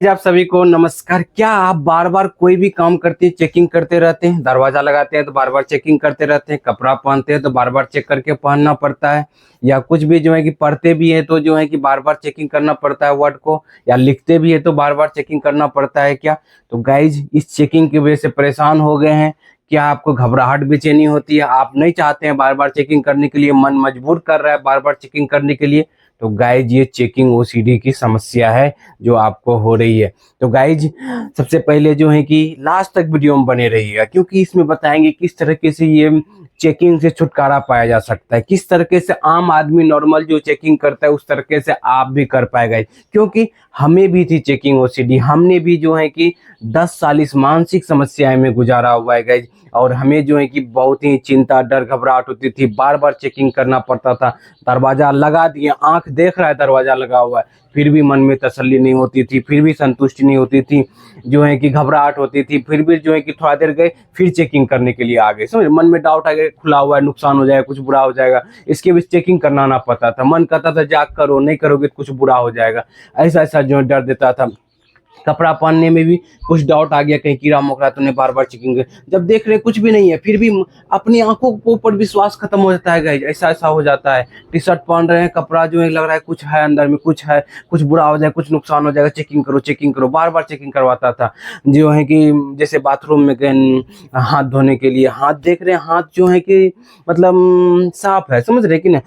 आप सभी को नमस्कार। क्या आप बार बार कोई भी काम करते हैं चेकिंग करते रहते हैं? दरवाजा लगाते हैं तो बार बार चेकिंग करते रहते हैं, कपड़ा पहनते हैं तो बार बार चेक करके पहनना पड़ता है, या कुछ भी जो है कि पढ़ते भी है तो जो है कि बार बार चेकिंग करना पड़ता है वर्ड को, या लिखते भी है तो बार बार चेकिंग करना पड़ता है क्या? तो गाइज, इस चेकिंग की वजह से परेशान हो गए हैं क्या? आपको घबराहट बेचैनी होती है, आप नहीं चाहते हैं बार बार चेकिंग करने के लिए, मन मजबूर कर रहा है बार बार चेकिंग करने के लिए? तो गाइज, ये चेकिंग ओसीडी की समस्या है जो आपको हो रही है। तो गाइज, सबसे पहले जो है कि लास्ट तक वीडियो में बने रहिएगा, क्योंकि इसमें बताएंगे किस तरीके से ये चेकिंग से छुटकारा पाया जा सकता है, किस तरीके से आम आदमी नॉर्मल जो चेकिंग करता है उस तरीके से आप भी कर पाएगा। क्योंकि हमें भी थी चेकिंग ओसीडी, हमने भी जो है कि 10 साल इस मानसिक समस्याएं में गुजारा हुआ है गाइज, और हमें जो है कि बहुत ही चिंता, डर, घबराहट होती थी, बार बार चेकिंग करना पड़ता था। दरवाजा लगा दिए, आंख देख रहा है दरवाजा लगा हुआ है, फिर भी मन में तसल्ली नहीं होती थी, फिर भी संतुष्टि नहीं होती थी, जो है कि घबराहट होती थी, फिर भी जो है कि थोड़ा देर गए फिर चेकिंग करने के लिए आ गए। समझ, मन में डाउट आ गया, खुला हुआ है, नुकसान हो जाएगा, कुछ बुरा हो जाएगा, इसके भी चेकिंग करना ना पड़ता था। मन करता था जाग करो, नहीं करोगे तो कुछ बुरा हो जाएगा, ऐसा ऐसा जो डर देता था। कपड़ा पहनने में भी कुछ डाउट आ गया, कहीं कीड़ा मकोड़ा तो नहीं, बार बार चेकिंग। जब देख रहे कुछ भी नहीं है फिर भी अपनी आंखों के ऊपर विश्वास खत्म हो जाता है गाइज, ऐसा ऐसा हो जाता है। टी शर्ट पहन रहे हैं, कपड़ा जो है लग रहा है कुछ है अंदर में, कुछ है, कुछ बुरा हो जाए, कुछ नुकसान हो जाएगा, चेकिंग करो चेकिंग करो, बार बार चेकिंग करवाता था। जो है कि जैसे बाथरूम में गए हाथ धोने के लिए, हाथ देख रहे हैं, हाथ जो है कि मतलब साफ है, समझ रहे कि ना,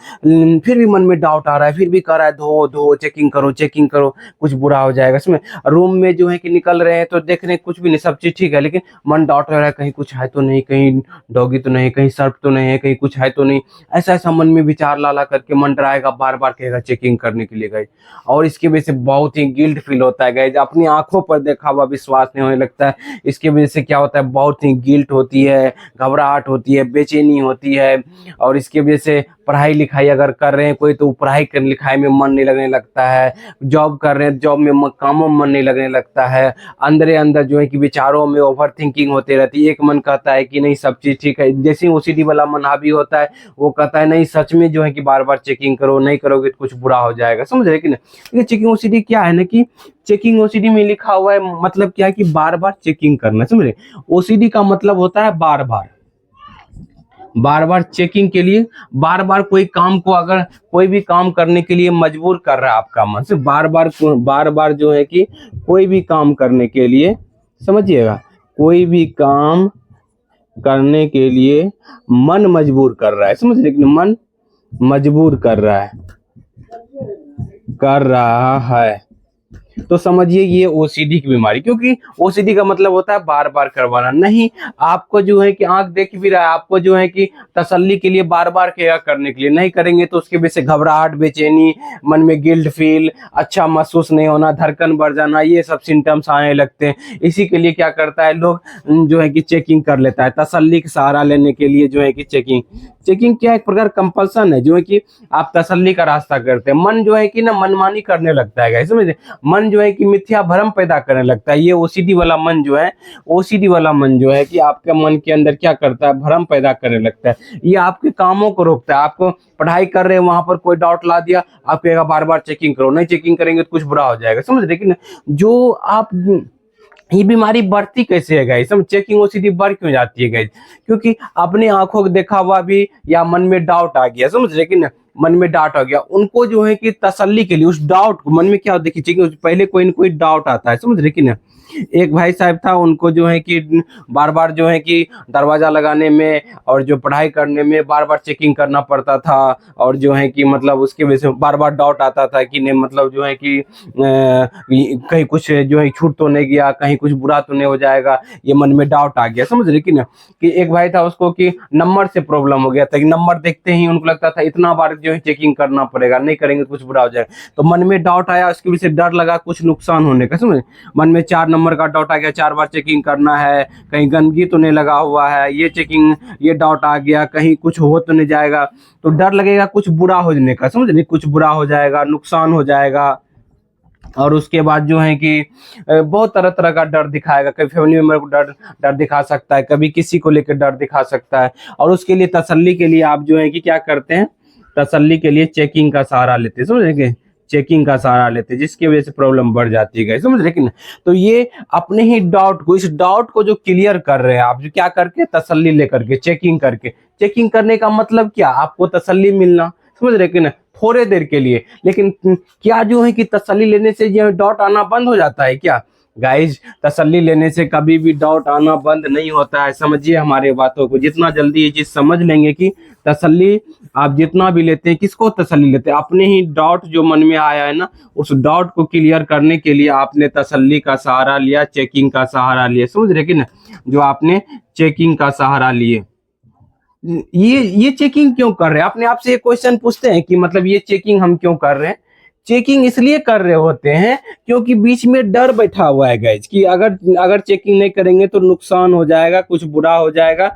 फिर भी मन में डाउट आ रहा है, फिर भी कह रहा है धो धो, चेकिंग करो, कुछ बुरा हो जाएगा। इसमें रूम में जो है कि निकल रहे हैं तो देख रहे हैं कुछ भी नहीं, सब चीज ठीक है, लेकिन मन डाउट रह रहा है, कहीं कुछ है तो नहीं, कहीं डॉगी तो नहीं, कहीं सर्प तो नहीं है, कहीं कुछ है तो नहीं। ऐसा ऐसा मन में विचार ला ला करके मन डराएगा, बार बार कहेगा चेकिंग करने के लिए गए। और इसकी वजह से बहुत ही गिल्ट फील होता है गए, अपनी आंखों पर देखा हुआ विश्वास नहीं होने लगता है। इसकी वजह से क्या होता है, बहुत ही गिल्ट होती है, घबराहट होती है, बेचैनी होती है। और इसकी वजह से पढ़ाई लिखाई अगर कर रहे हैं कोई, तो पढ़ाई कर लिखाई में मन नहीं लगने लगता है, जॉब कर रहे हैं जॉब में कामों में मन नहीं लगने लगता है, अंदर अंदर जो है कि विचारों में ओवर थिंकिंग होती रहती है। एक मन कहता है कि नहीं सब चीज ठीक है, जैसे ओसीडी वाला मन हावी होता है, वो कहता है नहीं सच में जो है कि बार बार चेकिंग करो, नहीं करोगे तो कुछ बुरा हो जाएगा। समझ रहे कि नहीं? ये चेकिंग ओसीडी क्या है ना, कि चेकिंग ओसीडी में लिखा हुआ है, मतलब क्या है कि बार बार चेकिंग करना। समझ रहे, ओसीडी का मतलब होता है बार बार, बार बार चेकिंग के लिए, बार बार कोई काम को, अगर कोई भी काम करने के लिए मजबूर कर रहा है आपका मन से, बार बार जो है कि कोई भी काम करने के लिए, समझिएगा, कोई भी काम करने के लिए मन मजबूर कर रहा है। समझ रहे, मन मजबूर कर रहा है, तो समझिए ये ओसीडी की बीमारी। क्योंकि ओसीडी का मतलब होता है बार बार करवाना। नहीं, आपको जो है कि आंख देख भी रहा है, आपको जो है कि तसल्ली के लिए बार बार क्या करने के लिए, नहीं करेंगे तो उसके वजह से घबराहट, बेचैनी, मन में गिल्ट फील, अच्छा महसूस नहीं होना, धड़कन बढ़ जाना, ये सब सिम्टम्स आने लगते हैं। इसी के लिए क्या करता है लोग, जो है कि चेकिंग कर लेता है, तसल्ली का सहारा लेने के लिए जो है कि चेकिंग क्या एक प्रकार कंपल्सन है, जो है कि आप तसल्ली का रास्ता करते हैं। मन जो है कि ना मनमानी करने लगता है, समझे, मन जो है कि मिथ्या भ्रम पैदा करने लगता है। ये ओसीडी वाला मन जो है, ओसीडी वाला मन जो है कि आपके मन के अंदर क्या करता है, भ्रम पैदा करने लगता है। ये आपके कामों को रोकता है। आपको पढ़ाई कर रहे हैं, वहां पर कोई डाउट ला दिया, आप कहेगा बार बार चेकिंग करो, नहीं चेकिंग करेंगे तो कुछ बुरा हो जाएगा। समझ, लेकिन जो आप, ये बीमारी बढ़ती कैसे है गाइस, हम चेकिंग ओसीडी बढ़ क्यों जाती है गाइस? क्योंकि अपनी आंखों को देखा हुआ भी, या मन में डाउट आ गया, समझ, लेकिन मन में डाउट आ गया, उनको जो है कि तसल्ली के लिए उस डाउट को, मन में क्या देखिए, चेकिंग पहले कोई न कोई डाउट आता है, समझ, लेकिन एक भाई साहब था, उनको जो है कि बार बार जो है कि दरवाजा लगाने में और जो पढ़ाई करने में बार बार चेकिंग करना पड़ता था, और जो है कि मतलब उसके वजह से बार बार डाउट आता था कि नहीं, मतलब जो है कि कहीं कुछ जो है छूट तो नहीं गया, कहीं कुछ बुरा तो नहीं हो जाएगा, ये मन में डाउट आ गया। समझ रहे कि ना, कि एक भाई था उसको कि नंबर से प्रॉब्लम हो गया था, कि नंबर देखते ही उनको लगता था इतना बार जो है चेकिंग करना पड़ेगा, नहीं करेंगे तो कुछ बुरा हो जाएगा। तो मन में डाउट आया, उसकी वजह से डर लगा कुछ नुकसान होने का। समझ, मन में 4 नंबर का डाउट आ गया, 4 बार चेकिंग करना है, कहीं गंदगी तो नहीं लगा हुआ है, ये चेकिंग, ये डाउट आ गया, कहीं कुछ हो तो नहीं जाएगा, तो डर लगेगा कुछ बुरा हो जाने का। समझ नहीं, कुछ बुरा हो जाएगा, नुकसान हो जाएगा। और उसके बाद जो है कि बहुत तरह तरह का डर दिखाएगा, कभी फैमिली मेंबर को डर डर दिखा सकता है, कभी किसी को लेकर डर दिखा सकता है। और उसके लिए तसल्ली के लिए आप जो है कि क्या करते हैं, तसल्ली के लिए चेकिंग का सहारा लेते हैं। समझे, चेकिंग का सहारा लेते हैं, जिसकी वजह से प्रॉब्लम बढ़ जाती है गाइस, समझ रहे कि ना। तो ये अपने ही डाउट को, इस डाउट को जो क्लियर कर रहे हैं आप, जो क्या करके, तसल्ली लेकर के, चेकिंग करके। चेकिंग करने का मतलब क्या, आपको तसल्ली मिलना, समझ रहे कि ना, थोड़े देर के लिए। लेकिन क्या जो है कि तसल्ली लेने से जो डाउट आना बंद हो जाता है क्या गाइज? तसल्ली लेने से कभी भी डाउट आना बंद नहीं होता है। समझिए हमारे बातों को, जितना जल्दी ये चीज समझ लेंगे कि तसल्ली आप जितना भी लेते हैं, किसको तसल्ली लेते हैं? अपने ही डाउट जो मन में आया है ना, उस डाउट को क्लियर करने के लिए आपने तसल्ली का सहारा लिया, चेकिंग का सहारा लिया, समझ रहे कि ना, जो आपने चेकिंग का सहारा लिए। ये चेकिंग क्यों कर रहे हैं? अपने आप से ये क्वेश्चन पूछते हैं कि मतलब ये चेकिंग हम क्यों कर रहे हैं? चेकिंग इसलिए कर रहे होते हैं क्योंकि बीच में डर बैठा हुआ है गाइज, कि अगर चेकिंग नहीं करेंगे तो नुकसान हो जाएगा, कुछ बुरा हो जाएगा,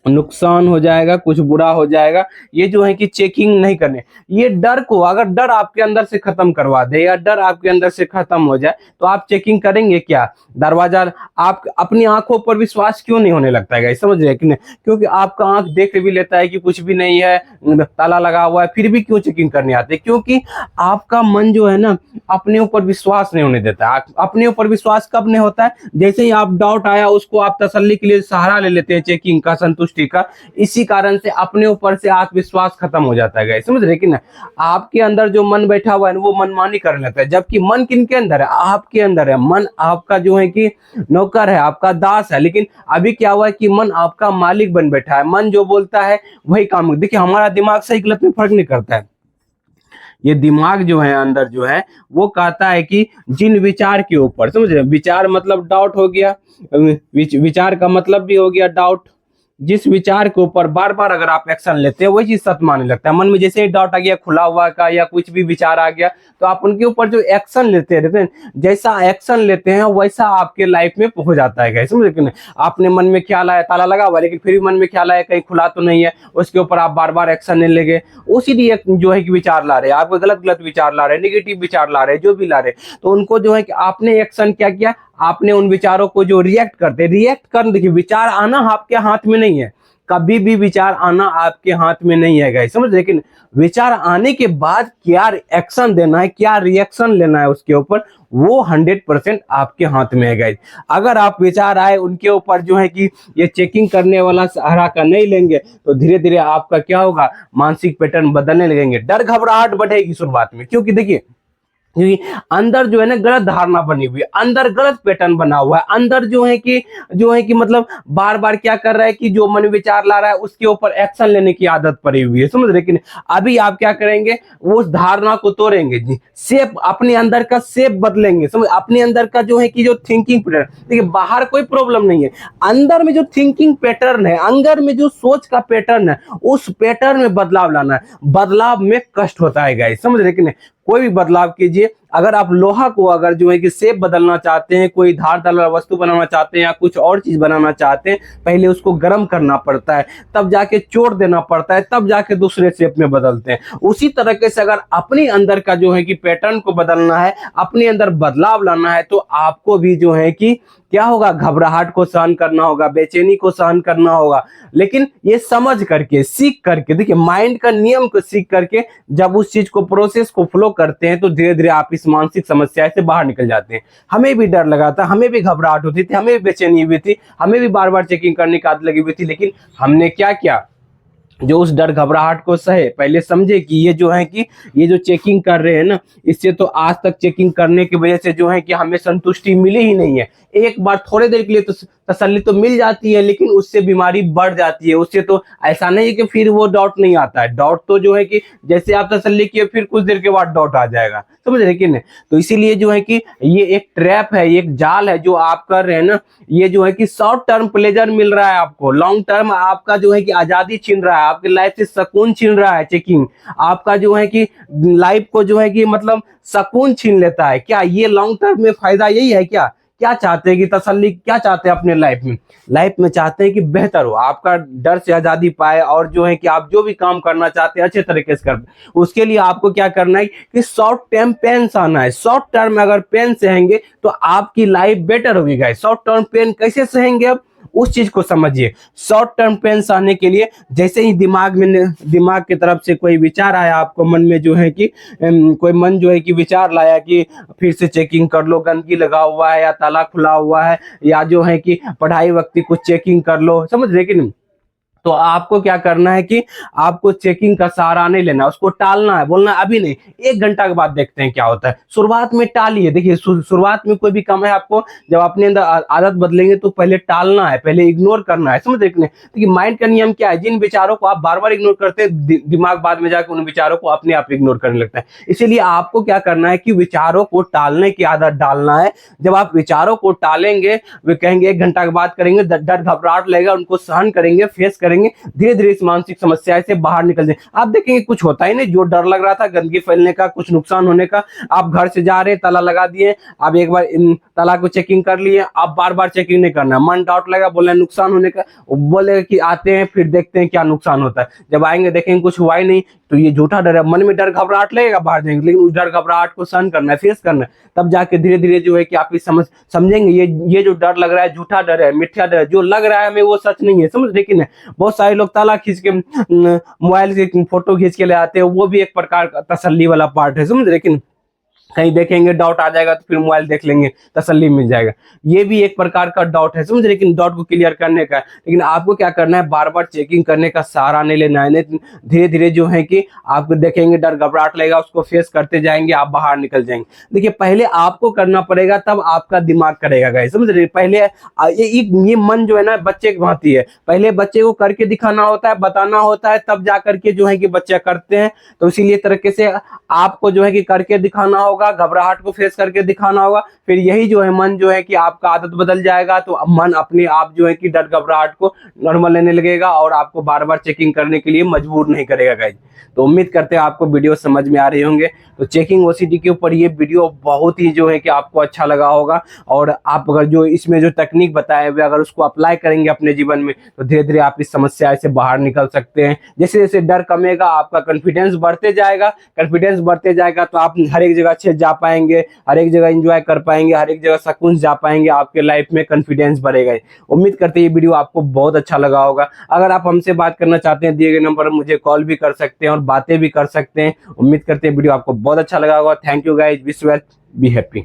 नुकसान हो जाएगा, कुछ बुरा हो जाएगा। ये जो है कि चेकिंग नहीं करने, ये डर को, अगर डर आपके अंदर से खत्म करवा दे या डर आपके अंदर से खत्म हो जाए तो आप चेकिंग करेंगे क्या? दरवाजा, आप अपनी आंखों पर विश्वास क्यों नहीं होने लगता है, समझ रहे कि नहीं? क्योंकि आपका आंख देख भी लेता है कि कुछ भी नहीं है, ताला लगा हुआ है, फिर भी क्यों चेकिंग करने आते? क्योंकि आपका मन जो है ना, अपने ऊपर विश्वास नहीं होने देता। अपने ऊपर विश्वास कब नहीं होता है? जैसे ही आप डाउट आया, उसको आप तसल्ली के लिए सहारा ले लेते हैं, चेकिंग का, संतुष्टि का। इसी कारण से अपने ऊपर से आत्मविश्वास खत्म हो जाता है गाइस, समझ रहे कि ना। आपके अंदर जो मन बैठा हुआ है वो मनमानी करने लगता है, जबकि मन किनके अंदर है? आपके अंदर है। मन आपका जो है कि नौकर है, आपका दास है। लेकिन अभी क्या हुआ है कि मन आपका मालिक बन बैठा है। मन जो बोलता है वही काम। देखिए, हमारा दिमाग सही गलत में फर्क नहीं करता है। ये दिमाग जो है अंदर जो है, वो कहता है कि जिन विचार के ऊपर, समझ रहे, विचार मतलब डाउट हो गया, विचार का मतलब भी हो गया डाउट। जिस विचार के ऊपर बार बार अगर आप एक्शन लेते हैं, वही चीज सत्य मानने लगता है। मन में जैसे ही डाउट आ गया, खुला हुआ का या कुछ भी विचार आ गया, तो आप उनके ऊपर जो एक्शन लेते रहते हैं, जैसा एक्शन लेते हैं वैसा आपके लाइफ में हो जाता है, समझ रहे? आपने मन में ख्याल आया, ताला लगा हुआ, लेकिन फिर भी मन में ख्याल आया कहीं खुला तो नहीं है, उसके ऊपर आप बार बार एक्शन नहीं लेंगे। उसी लिए जो है कि विचार ला रहे हैं, आपको गलत गलत विचार ला रहे हैं, नेगेटिव विचार ला रहे हैं, जो भी ला रहे हैं, तो उनको जो है कि आपने एक्शन क्या किया, आपने उन विचारों को जो रिएक्ट करते, रिएक्ट कर, देखिए विचार आना आपके हाथ में नहीं है, कभी भी विचार आना आपके हाथ में नहीं है गाइस, समझ। लेकिन विचार आने के बाद क्या एक्शन देना है, क्या रिएक्शन लेना है उसके ऊपर, वो 100% आपके हाथ में है गाइस। अगर आप विचार आए उनके ऊपर जो है कि ये चेकिंग करने वाला सहारा का नहीं लेंगे, तो धीरे धीरे आपका क्या होगा, मानसिक पैटर्न बदलने लगेंगे, डर घबराहट बढ़ेगी शुरुआत में। क्योंकि देखिए, क्योंकि अंदर जो है ना गलत धारणा बनी हुई है, अंदर गलत पैटर्न बना हुआ है, अंदर जो है कि मतलब बार बार क्या कर रहा है कि जो मन विचार ला रहा है उसके ऊपर एक्शन लेने की आदत पड़ी हुई है, समझ रहे कि नहीं। अभी आप क्या करेंगे, वो उस धारणा को तोड़ेंगे जी, शेप, अपने अंदर का शेप बदलेंगे, समझ, अपने अंदर का जो है कि जो थिंकिंग पैटर्न, देखिए बाहर कोई प्रॉब्लम नहीं है, अंदर में जो थिंकिंग पैटर्न है, अंदर में जो सोच का पैटर्न है, उस पैटर्न में बदलाव लाना है। बदलाव में कष्ट होता है गाइस, समझ रहे कि नहीं। कोई भी बदलाव कीजिए, अगर आप लोहा को अगर जो है कि शेप बदलना चाहते हैं, कोई धारदार वस्तु बनाना चाहते हैं या कुछ और चीज बनाना चाहते हैं, पहले उसको गर्म करना पड़ता है, तब जाके चोट देना पड़ता है, तब जाके दूसरे शेप में बदलते हैं। उसी तरीके से अगर अपने अंदर का जो है कि पैटर्न को बदलना है, अपने अंदर बदलाव लाना है, तो आपको भी जो है कि क्या होगा, घबराहट को सहन करना होगा, बेचैनी को सहन करना होगा। लेकिन ये समझ करके, सीख करके, देखिए माइंड का नियम को सीख करके जब उस चीज को, प्रोसेस को फ्लो करते हैं, तो धीरे धीरे आप इस मानसिक समस्या से बाहर निकल जाते हैं। हमें भी डर लगा था, हमें भी घबराहट होती थी, हमें भी बेचैनी हुई थी, हमें भी बार बार चेकिंग करने की आदत लगी हुई थी, लेकिन हमने क्या किया, जो उस डर घबराहट को सहे, पहले समझे कि ये जो है कि ये जो चेकिंग कर रहे हैं ना, इससे तो आज तक चेकिंग करने की वजह से जो है कि हमें संतुष्टि मिली ही नहीं है। एक बार थोड़े देर के लिए तो तसल्ली तो मिल जाती है, लेकिन उससे बीमारी बढ़ जाती है। उससे तो ऐसा नहीं है कि फिर वो डाउट नहीं आता है, डाउट तो जो है कि जैसे आप तसल्ली किए फिर कुछ देर के बाद डाउट आ जाएगा, समझ रहे कि नहीं। तो इसीलिए जो है कि ये एक ट्रैप है, ये एक जाल है जो आप कर रहे हैं ना। ये जो है कि शॉर्ट टर्म प्लेजर मिल रहा है आपको, लॉन्ग टर्म आपका जो है कि आजादी छीन रहा है, आपकी लाइफ से सुकून छीन रहा है। चेकिंग आपका जो है कि लाइफ को जो है कि मतलब सुकून छीन लेता है। क्या ये लॉन्ग टर्म में फायदा यही है क्या? क्या चाहते हैं कि तसल्ली, क्या चाहते हैं अपने लाइफ में? लाइफ में चाहते हैं कि बेहतर हो, आपका डर से आजादी पाए, और जो है कि आप जो भी काम करना चाहते हैं अच्छे तरीके से कर। उसके लिए आपको क्या करना है कि शॉर्ट टर्म पेन सहना है। शॉर्ट टर्म में अगर पेन सहेंगे तो आपकी लाइफ बेटर होगी गाइस। शॉर्ट टर्म पेन कैसे सहेंगे? अब उस चीज को समझिए। शॉर्ट टर्म पेन आने के लिए जैसे ही दिमाग की तरफ से कोई विचार आया आपको मन में जो है कि कोई मन जो है कि विचार लाया कि फिर से चेकिंग कर लो, गंदगी लगा हुआ है या ताला खुला हुआ है या जो है कि पढ़ाई वक्त कुछ चेकिंग कर लो, समझ रहे कि नहीं। तो आपको क्या करना है कि आपको चेकिंग का सहारा नहीं लेना, उसको टालना है, बोलना अभी नहीं, 1 घंटा के बाद देखते हैं क्या होता है। शुरुआत में टालिए। देखिए शुरुआत में कोई भी काम है आपको जब अपने अंदर आदत बदलेंगे तो पहले टालना है, पहले इग्नोर करना है, समझ रहे। देखिए माइंड का नियम क्या है, जिन विचारों को आप बार बार इग्नोर करते हैं दिमाग बाद में जाकर उन विचारों को अपने आप इग्नोर करने लगता है। इसीलिए आपको क्या करना है कि विचारों को टालने की आदत डालना है। जब आप विचारों को टालेंगे, वे कहेंगे 1 घंटा के बाद करेंगे, डर घबराहट लगेगा, उनको सहन करेंगे, फेस करेंगे, धीरे धीरे इस मानसिक समस्या से बाहर निकल जाए। आप देखेंगे कुछ होता ही नहीं, जो डर लग रहा था गंदगी फैलने का, कुछ नुकसान होने का, आप घर से जा रहे हैं, ताला लगा दिए, आप एक बार ताला को चेकिंग कर लिए, आप बार बार चेकिंग नहीं करना। मन डाउट लगा, बोले नुकसान होने का, बोले कि आते हैं फिर देखते हैं क्या नुकसान होता है। जब आएंगे देखेंगे कुछ हुआ ही नहीं, तो ये झूठा डर है। मन में डर घबराहट लगेगा, बाहर जाएंगे, लेकिन उस डर घबराहट को सहन करना है, फेस करना है, तब जाके धीरे धीरे जो है कि आप इस समझेंगे ये जो डर लग रहा है झूठा डर है, मिथ्या डर है, जो लग रहा है हमें वो सच नहीं है, समझ। लेकिन बहुत सारे लोग ताला खींच के मोबाइल से फोटो खींच के ले आते हैं, वो भी एक प्रकार का तसल्ली वाला पार्ट है, समझ। लेकिन कहीं देखेंगे डाउट आ जाएगा तो फिर मोबाइल देख लेंगे, तसल्ली मिल जाएगा, ये भी एक प्रकार का डाउट है, समझ। लेकिन डाउट को क्लियर करने का है, लेकिन आपको क्या करना है, बार बार चेकिंग करने का सहारा नहीं लेना है। धीरे धीरे जो है कि आपको देखेंगे डर घबराहट लगेगा, उसको फेस करते जाएंगे, आप बाहर निकल जाएंगे। देखिए पहले आपको करना पड़ेगा, तब आपका दिमाग करेगा गाइस, समझ रहे। पहले ये मन जो है ना बच्चे की भांति है, पहले बच्चे को करके दिखाना होता है, बताना होता है, तब जा करके जो है कि बच्चे करते हैं। तो इसीलिए तरीके से आपको जो है कि करके दिखाना होगा, घबराहट को फेस करके दिखाना होगा, फिर यही जो है मन जो है कि आपका आदत बदल जाएगा, तो मन अपने आप जो है कि डर घबराहट को नॉर्मल लेने लगेगा और आपको बार बार चेकिंग करने के लिए मजबूर नहीं करेगा गाइस। तो उम्मीद करते हैं आपको वीडियो समझ में आ रही होंगे। तो चेकिंग ओसीडी के ऊपर ये वीडियो बहुत ही जो है कि आपको अच्छा लगा होगा, और आप अगर जो इसमें जो तकनीक बताए हुए अगर उसको अप्लाई करेंगे अपने जीवन में, तो धीरे धीरे आप इस समस्या से बाहर निकल सकते हैं। जैसे जैसे डर कमेगा आपका कॉन्फिडेंस बढ़ते जाएगा, कॉन्फिडेंस बढ़ते जाएगा तो आप हर एक जगह अच्छे जा पाएंगे, हर एक जगह एंजॉय कर पाएंगे, हर एक जगह सुकून जा पाएंगे, आपके लाइफ में कॉन्फिडेंस बढ़ेगा। उम्मीद करते हैं ये वीडियो आपको बहुत अच्छा लगा होगा। अगर आप हमसे बात करना चाहते हैं, दिए गए नंबर पर मुझे कॉल भी कर सकते हैं और बातें भी कर सकते हैं। उम्मीद करते हैं वीडियो आपको बहुत अच्छा लगा होगा। Thank you guys, wish you well, be happy.